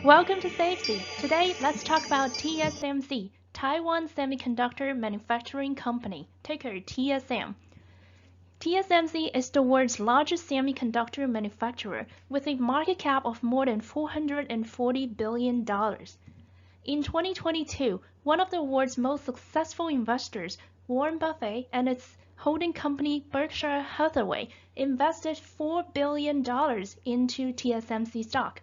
Welcome to Safety. Today, let's talk about TSMC, Taiwan Semiconductor Manufacturing Company, ticker TSM. TSMC is the world's largest semiconductor manufacturer with a market cap of more than $440 billion. In 2022, one of the world's most successful investors, Warren Buffett, and its holding company Berkshire Hathaway invested $4 billion into TSMC stock.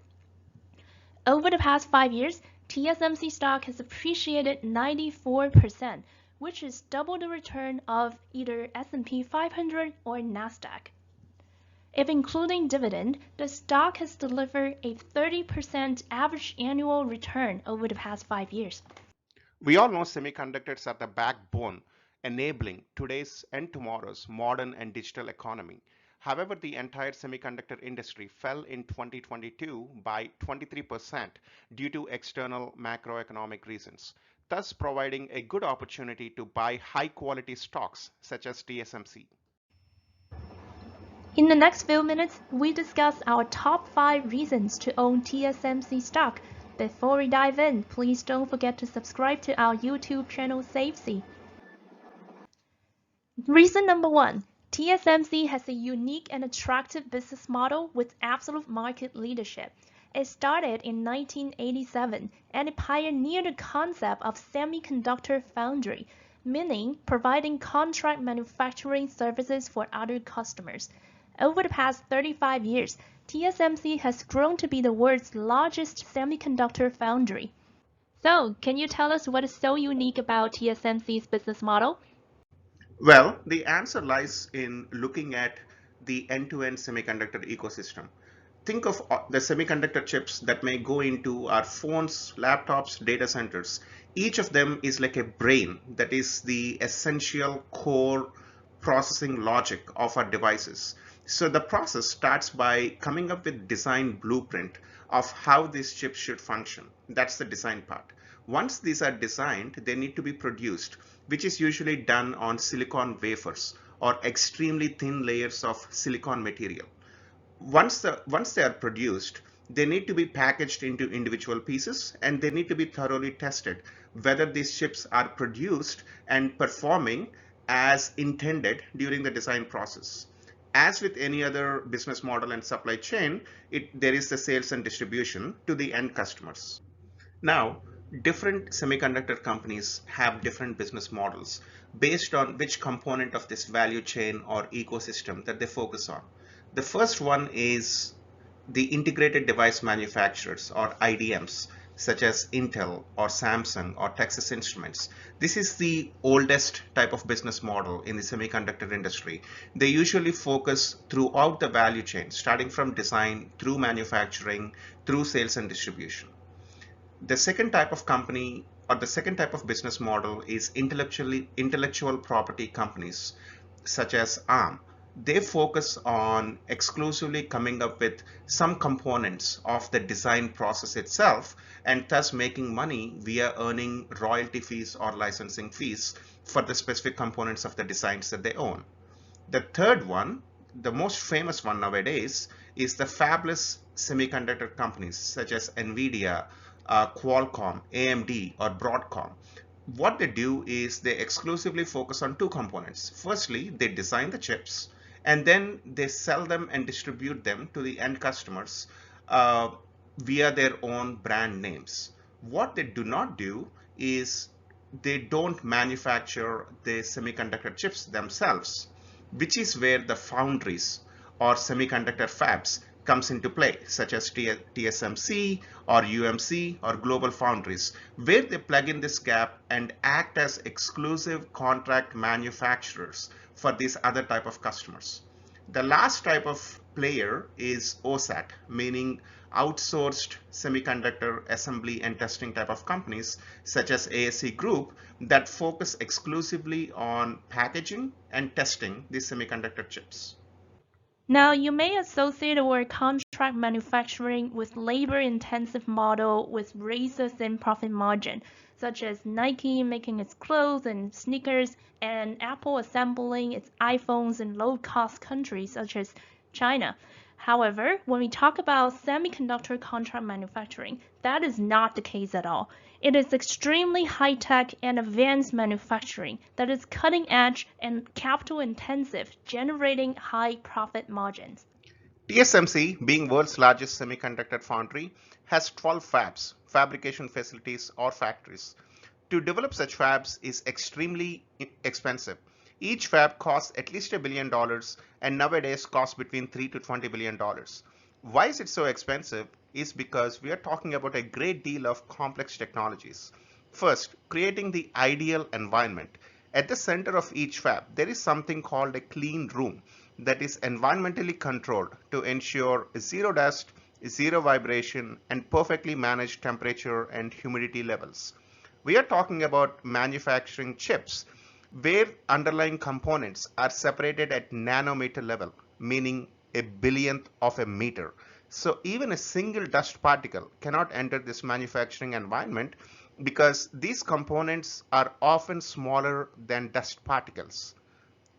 Over the past 5 years, TSMC stock has appreciated 94%, which is double the return of either S&P 500 or Nasdaq. If including dividend, the stock has delivered a 30% average annual return over the past 5 years. We all know semiconductors are the backbone enabling today's and tomorrow's modern and digital economy. However, the entire semiconductor industry fell in 2022 by 23% due to external macroeconomic reasons, thus providing a good opportunity to buy high quality stocks such as TSMC. In the next few minutes, we discuss our top 5 reasons to own TSMC stock. Before we dive in, please don't forget to subscribe to our YouTube channel SafeC. Reason number 1. TSMC has a unique and attractive business model with absolute market leadership. It started in 1987 and it pioneered the concept of semiconductor foundry, meaning providing contract manufacturing services for other customers. Over the past 35 years, TSMC has grown to be the world's largest semiconductor foundry. So, can you tell us what is so unique about TSMC's business model? Well, the answer lies in looking at the end-to-end semiconductor ecosystem. Think of the semiconductor chips that may go into our phones, laptops, data centers. Each of them is like a brain that is the essential core processing logic of our devices. So the process starts by coming up with design blueprint of how these chips should function. That's the design part. Once these are designed, they need to be produced, which is usually done on silicon wafers or extremely thin layers of silicon material. Once they are produced, they need to be packaged into individual pieces and they need to be thoroughly tested whether these chips are produced and performing as intended during the design process. As with any other business model and supply chain, there is the sales and distribution to the end customers. Now, different semiconductor companies have different business models based on which component of this value chain or ecosystem that they focus on. The first one is the integrated device manufacturers or IDMs, such as Intel or Samsung or Texas Instruments. This is the oldest type of business model in the semiconductor industry. They usually focus throughout the value chain, starting from design through manufacturing, through sales and distribution. The second type of company or the second type of business model is intellectual property companies such as ARM. They focus on exclusively coming up with some components of the design process itself and thus making money via earning royalty fees or licensing fees for the specific components of the designs that they own. The third one, the most famous one nowadays, is the fabless semiconductor companies such as Nvidia, Qualcomm, AMD, or Broadcom. What they do is they exclusively focus on two components. Firstly, they design the chips and then they sell them and distribute them to the end customers via their own brand names. What they do not do is they don't manufacture the semiconductor chips themselves, which is where the foundries or semiconductor fabs comes into play, such as TSMC or UMC or Global Foundries, where they plug in this gap and act as exclusive contract manufacturers for these other type of customers. The last type of player is OSAT, meaning outsourced semiconductor assembly and testing type of companies such as ASE Group that focus exclusively on packaging and testing these semiconductor chips. Now, you may associate the word contract manufacturing with labor-intensive model with razor-thin profit margin, such as Nike making its clothes and sneakers, and Apple assembling its iPhones in low-cost countries such as China. However, when we talk about semiconductor contract manufacturing, that is not the case at all. It is extremely high-tech and advanced manufacturing that is cutting edge and capital intensive, generating high profit margins. TSMC, being world's largest semiconductor foundry, has 12 fabs, fabrication facilities or factories. To develop such fabs is extremely expensive. Each fab costs at least $1 billion and nowadays costs between $3 to $20 billion. Why is it so expensive? Is because we are talking about a great deal of complex technologies. First, creating the ideal environment. At the center of each fab, there is something called a clean room that is environmentally controlled to ensure zero dust, zero vibration, and perfectly managed temperature and humidity levels. We are talking about manufacturing chips where underlying components are separated at nanometer level, meaning a billionth of a meter. So even a single dust particle cannot enter this manufacturing environment because these components are often smaller than dust particles.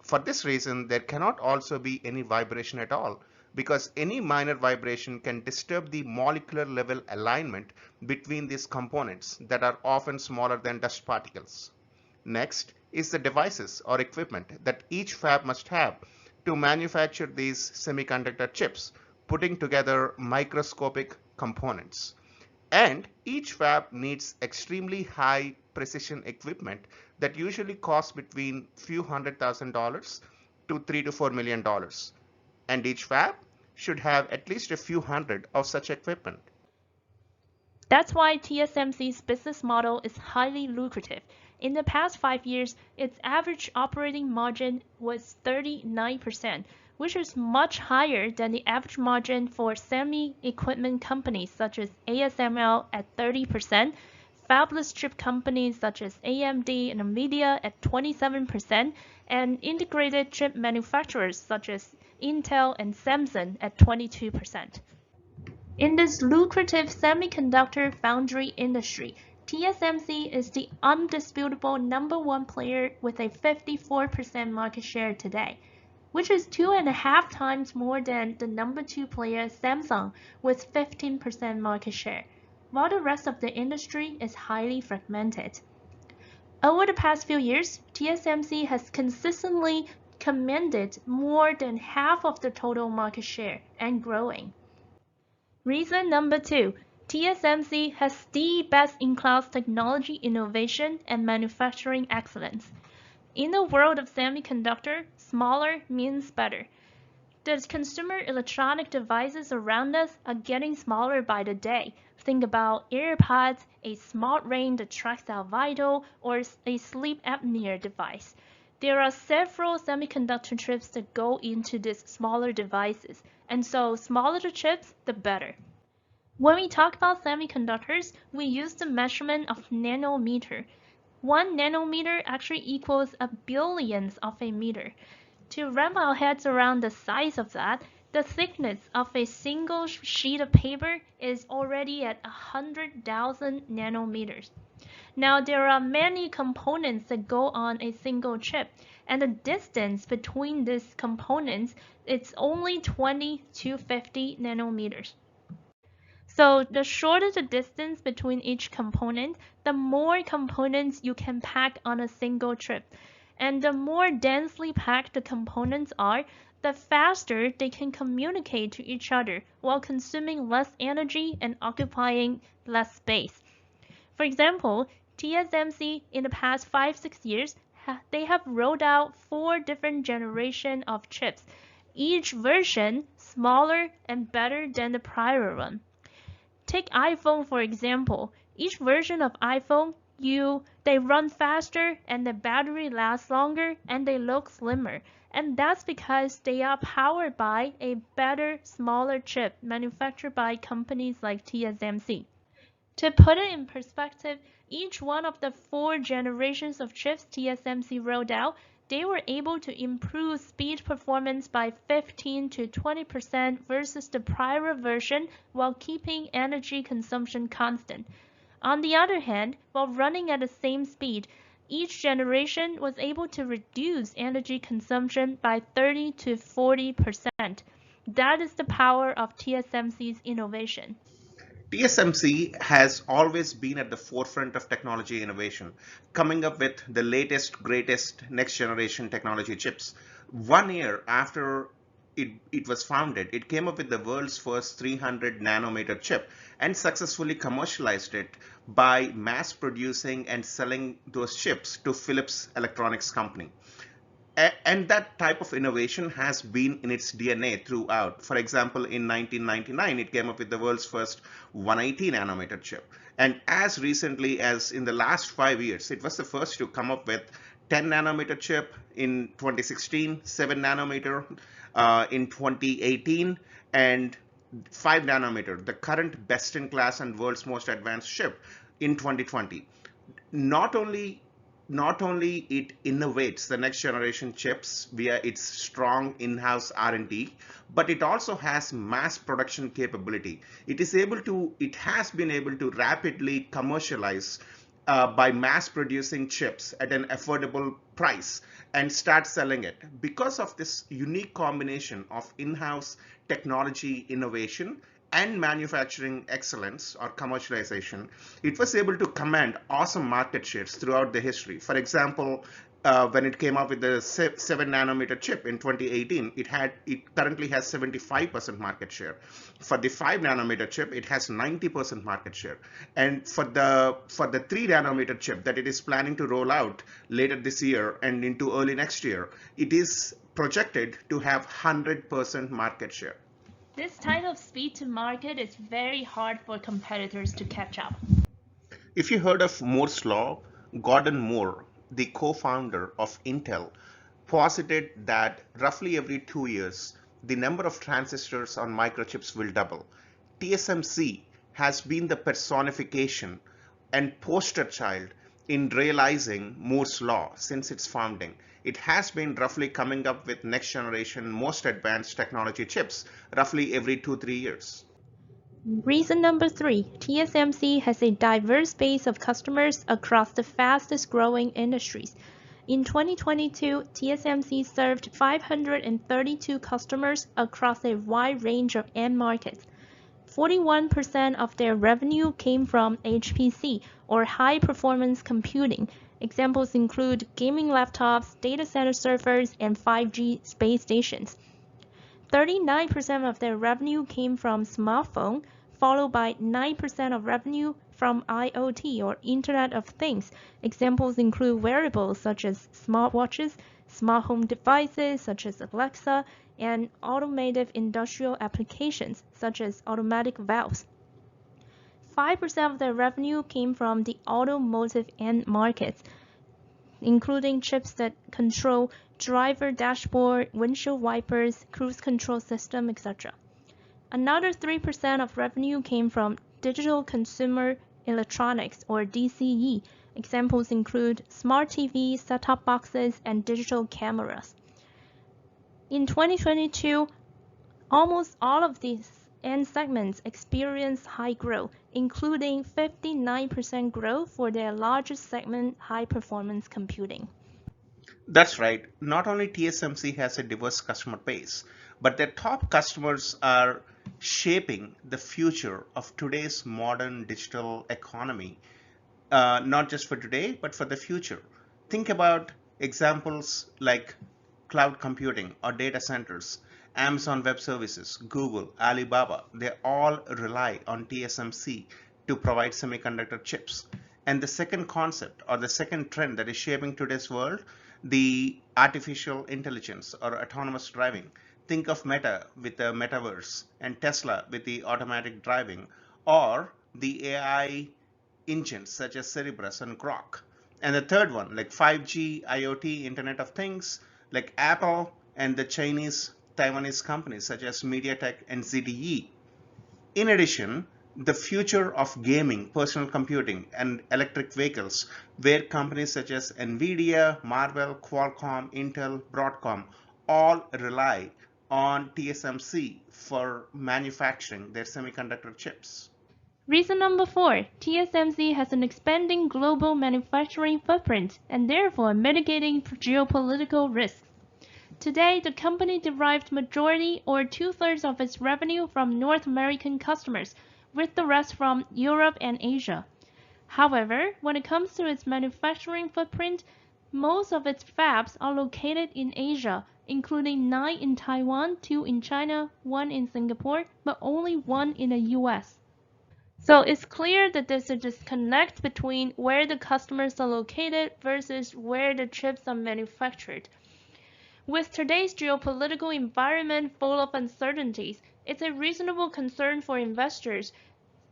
For this reason, there cannot also be any vibration at all because any minor vibration can disturb the molecular level alignment between these components that are often smaller than dust particles. Next is the devices or equipment that each fab must have to manufacture these semiconductor chips, putting together microscopic components. And each fab needs extremely high precision equipment that usually costs between few $100,000 to $3 to $4 million. And each fab should have at least a few hundred of such equipment. That's why TSMC's business model is highly lucrative. In the past 5 years, its average operating margin was 39%, which is much higher than the average margin for semi-equipment companies such as ASML at 30%, fabless chip companies such as AMD and Nvidia at 27%, and integrated chip manufacturers such as Intel and Samsung at 22%. In this lucrative semiconductor foundry industry, TSMC is the undisputable number one player with a 54% market share today, which is 2.5 times more than the number two player Samsung with 15% market share, while the rest of the industry is highly fragmented. Over the past few years, TSMC has consistently commanded more than half of the total market share and growing. Reason number 2, TSMC has the best-in-class technology innovation and manufacturing excellence. In the world of semiconductor, smaller means better. The consumer electronic devices around us are getting smaller by the day. Think about AirPods, a smart ring that tracks our vital, or a sleep apnea device. There are several semiconductor chips that go into these smaller devices, and so smaller the chips, the better. When we talk about semiconductors, we use the measurement of nanometer. 1 nanometer actually equals a billionth of a meter. To wrap our heads around the size of that, the thickness of a single sheet of paper is already at 100,000 nanometers. Now, there are many components that go on a single chip, and the distance between these components is only 20 to 50 nanometers. So the shorter the distance between each component, the more components you can pack on a single chip. And the more densely packed the components are, the faster they can communicate to each other while consuming less energy and occupying less space. For example, TSMC in the past 5-6 years, they have rolled out 4 different generations of chips, each version smaller and better than the prior one. Take iPhone for example. Each version of iPhone, they run faster and the battery lasts longer and they look slimmer. And that's because they are powered by a better, smaller chip manufactured by companies like TSMC. To put it in perspective, each one of the 4 generations of chips TSMC rolled out, they were able to improve speed performance by 15 to 20% versus the prior version while keeping energy consumption constant. On the other hand, while running at the same speed, each generation was able to reduce energy consumption by 30 to 40%. That is the power of TSMC's innovation. TSMC has always been at the forefront of technology innovation, coming up with the latest, greatest, next generation technology chips. 1 year after it was founded, it came up with the world's first 300 nanometer chip and successfully commercialized it by mass producing and selling those chips to Philips Electronics company. And that type of innovation has been in its DNA throughout. For example, in 1999, it came up with the world's first 180 nanometer chip. And as recently as in the last 5 years, it was the first to come up with 10 nanometer chip in 2016, 7 nanometer in 2018, and 5 nanometer, the current best in class and world's most advanced chip in 2020. Not only not only it innovates the next generation chips via its strong in-house R&D, but it also has mass production capability. It has been able to rapidly commercialize by mass producing chips at an affordable price and start selling it. Because of this unique combination of in-house technology innovation and manufacturing excellence or commercialization, it was able to command awesome market shares throughout the history. For example, when it came up with the 7 nanometer chip in 2018, it currently has 75% market share. For the 5 nanometer chip, it has 90% market share. And for the 3 nanometer chip that it is planning to roll out later this year and into early next year, it is projected to have 100% market share. This type of speed to market is very hard for competitors to catch up. If you heard of Moore's Law, Gordon Moore, the co-founder of Intel, posited that roughly every 2 years, the number of transistors on microchips will double. TSMC has been the personification and poster child in realizing Moore's Law since its founding. It has been roughly coming up with next generation, most advanced technology chips roughly every 2-3 years. Reason number 3, TSMC has a diverse base of customers across the fastest growing industries. In 2022, TSMC served 532 customers across a wide range of end markets. 41% of their revenue came from HPC or high performance computing. Examples include gaming laptops, data center servers, and 5G space stations. 39% of their revenue came from smartphone, followed by 9% of revenue from IoT or Internet of Things. Examples include wearables such as smartwatches, smart home devices such as Alexa, and automotive industrial applications such as automatic valves. 5% of their revenue came from the automotive end markets, including chips that control driver dashboard, windshield wipers, cruise control system, etc. Another 3% of revenue came from digital consumer electronics or DCE. Examples include smart TVs, set-top boxes, and digital cameras. In 2022, almost all of these end segments experienced high growth, including 59% growth for their largest segment, high-performance computing. That's right. Not only TSMC has a diverse customer base, but their top customers are shaping the future of today's modern digital economy, not just for today, but for the future. Think about examples like cloud computing or data centers, Amazon Web Services, Google, Alibaba. They all rely on TSMC to provide semiconductor chips. And the second concept or the second trend that is shaping today's world, the artificial intelligence or autonomous driving. Think of Meta with the metaverse and Tesla with the automatic driving, or the AI engines such as Cerebrus and Grok. And the third one, like 5G, IoT, Internet of Things, like Apple and the Chinese Taiwanese companies such as MediaTek and ZTE. In addition, the future of gaming, personal computing, and electric vehicles, where companies such as Nvidia, Marvell, Qualcomm, Intel, Broadcom all rely on TSMC for manufacturing their semiconductor chips. Reason number 4, TSMC has an expanding global manufacturing footprint and therefore mitigating geopolitical risks. Today, the company derived majority or two-thirds of its revenue from North American customers, with the rest from Europe and Asia. However, when it comes to its manufacturing footprint, most of its fabs are located in Asia, including 9 in Taiwan, 2 in China, 1 in Singapore, but only 1 in the US. So it's clear that there's a disconnect between where the customers are located versus where the chips are manufactured. With today's geopolitical environment full of uncertainties, it's a reasonable concern for investors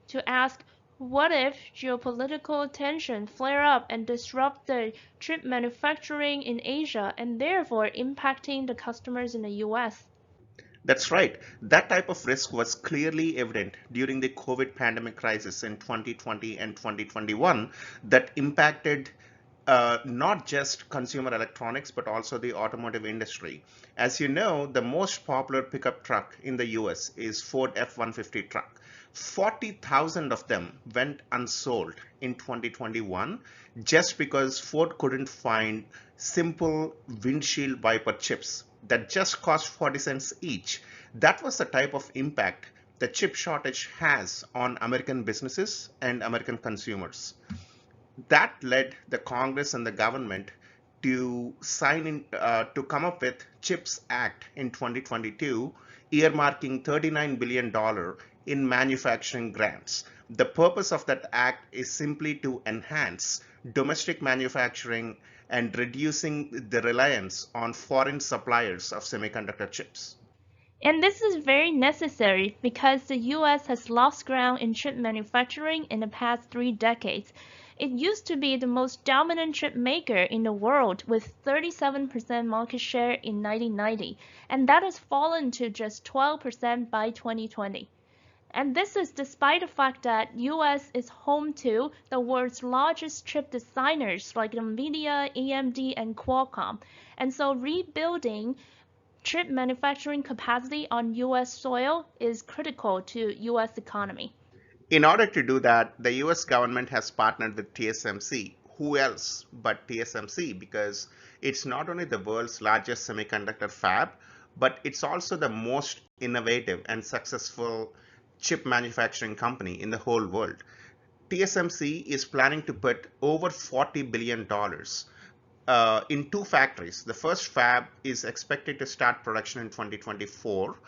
to ask, what if geopolitical tension flare up and disrupt the chip manufacturing in Asia and therefore impacting the customers in the US? That's right. That type of risk was clearly evident during the COVID pandemic crisis in 2020 and 2021 that impacted not just consumer electronics, but also the automotive industry. As you know, the most popular pickup truck in the US is Ford F-150 truck. 40,000 of them went unsold in 2021 just because Ford couldn't find simple windshield wiper chips that just cost 40 cents each. That was the type of impact the chip shortage has on American businesses and American consumers. That led the Congress and the government to sign in to come up with CHIPS Act in 2022, earmarking $39 billion in manufacturing grants. The purpose of that act is simply to enhance domestic manufacturing and reducing the reliance on foreign suppliers of semiconductor chips. And this is very necessary because the US has lost ground in chip manufacturing in the past 3 decades. It used to be the most dominant chip maker in the world with 37% market share in 1990, and that has fallen to just 12% by 2020. And this is despite the fact that US is home to the world's largest chip designers like Nvidia, AMD, and Qualcomm. And so rebuilding chip manufacturing capacity on US soil is critical to US economy. In order to do that, the US government has partnered with TSMC. Who else but TSMC? Because it's not only the world's largest semiconductor fab, but it's also the most innovative and successful chip manufacturing company in the whole world. TSMC is planning to put over $40 billion in 2 factories. The first fab is expected to start production in 2024,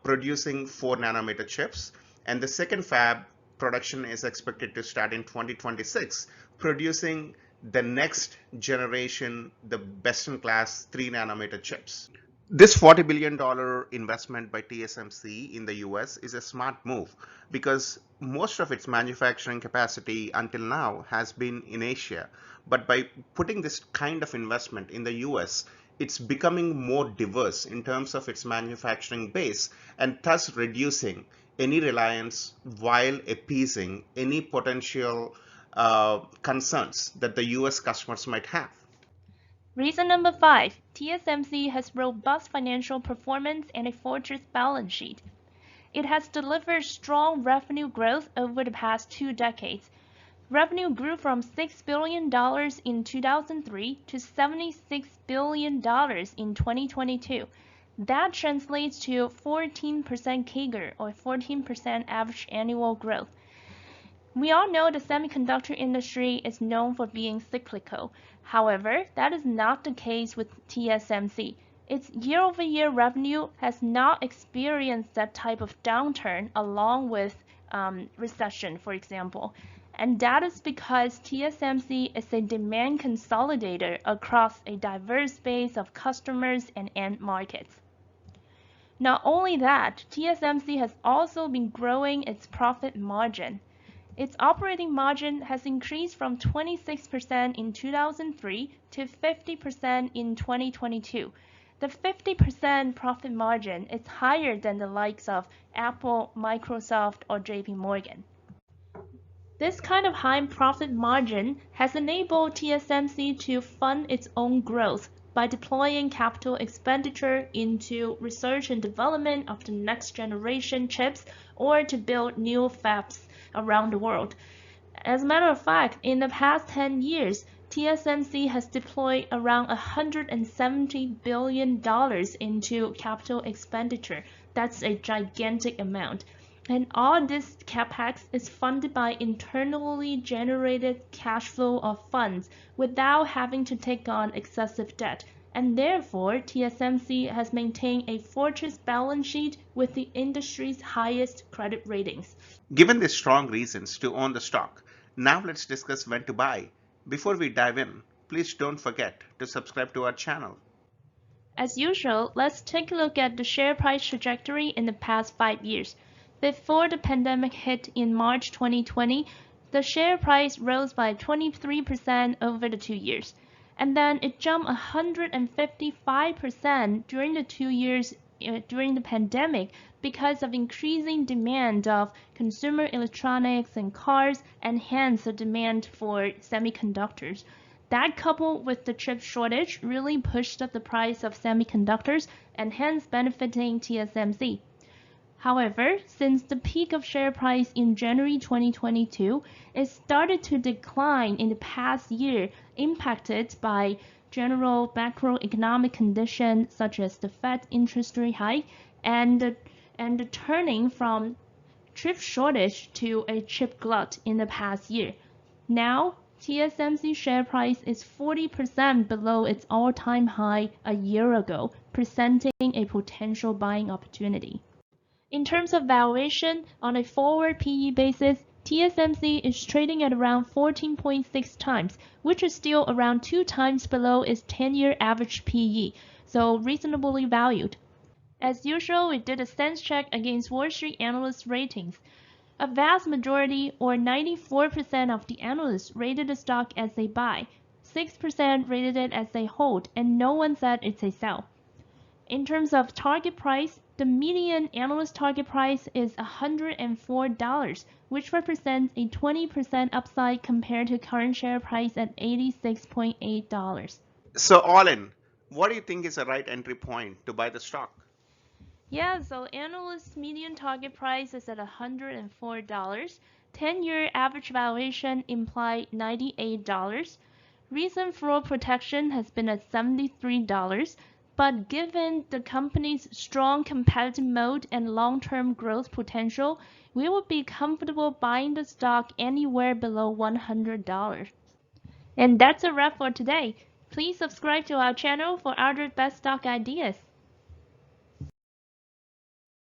producing 4 nanometer chips. And the second fab production is expected to start in 2026, producing the next generation, the best-in-class 3 nanometer chips. This $40 billion investment by TSMC in the US is a smart move because most of its manufacturing capacity until now has been in Asia. But by putting this kind of investment in the US, it's becoming more diverse in terms of its manufacturing base and thus reducing any reliance while appeasing any potential concerns that the US customers might have. Reason number 5, TSMC has robust financial performance and a fortress balance sheet. It has delivered strong revenue growth over the past 2 decades. Revenue grew from $6 billion in 2003 to $76 billion in 2022. That translates to 14% CAGR or 14% average annual growth. We all know the semiconductor industry is known for being cyclical. However, that is not the case with TSMC. Its year-over-year revenue has not experienced that type of downturn along with recession, for example. And that is because TSMC is a demand consolidator across a diverse base of customers and end markets. Not only that, TSMC has also been growing its profit margin. Its operating margin has increased from 26% in 2003 to 50% in 2022. The 50% profit margin is higher than the likes of Apple, Microsoft, or JP Morgan. This kind of high profit margin has enabled TSMC to fund its own growth by deploying capital expenditure into research and development of the next generation chips or to build new fabs around the world. As a matter of fact, in the past 10 years, TSMC has deployed around $170 billion into capital expenditure. That's a gigantic amount. And all this capex is funded by internally generated cash flow of funds without having to take on excessive debt. And therefore, TSMC has maintained a fortress balance sheet with the industry's highest credit ratings. Given the strong reasons to own the stock, now let's discuss when to buy. Before we dive in, please don't forget to subscribe to our channel. As usual, let's take a look at the share price trajectory in the past 5 years. Before the pandemic hit in March 2020, the share price rose by 23% over the 2 years. And then it jumped 155% during the 2 years during the pandemic because of increasing demand of consumer electronics and cars, and hence the demand for semiconductors. That, coupled with the chip shortage, really pushed up the price of semiconductors and hence benefiting TSMC. However, since the peak of share price in January 2022, it started to decline in the past year, impacted by general macroeconomic conditions such as the Fed interest rate hike and the turning from chip shortage to a chip glut in the past year. Now, TSMC share price is 40% below its all-time high a year ago, presenting a potential buying opportunity. In terms of valuation, on a forward PE basis, TSMC is trading at around 14.6 times, which is still around 2 times below its 10-year average PE, so reasonably valued. As usual, we did a sense check against Wall Street analyst ratings. A vast majority, or 94% of the analysts, rated the stock as a buy, 6% rated it as a hold, and no one said it's a sell. In terms of target price, the median analyst target price is $104, which represents a 20% upside compared to current share price at $86.8. So all in, what do you think is the right entry point to buy the stock? Yeah, so analyst median target price is at $104. 10-year average valuation implied $98. Recent floor protection has been at $73. But given the company's strong competitive moat and long-term growth potential, we would be comfortable buying the stock anywhere below $100. And that's a wrap for today. Please subscribe to our channel for other best stock ideas.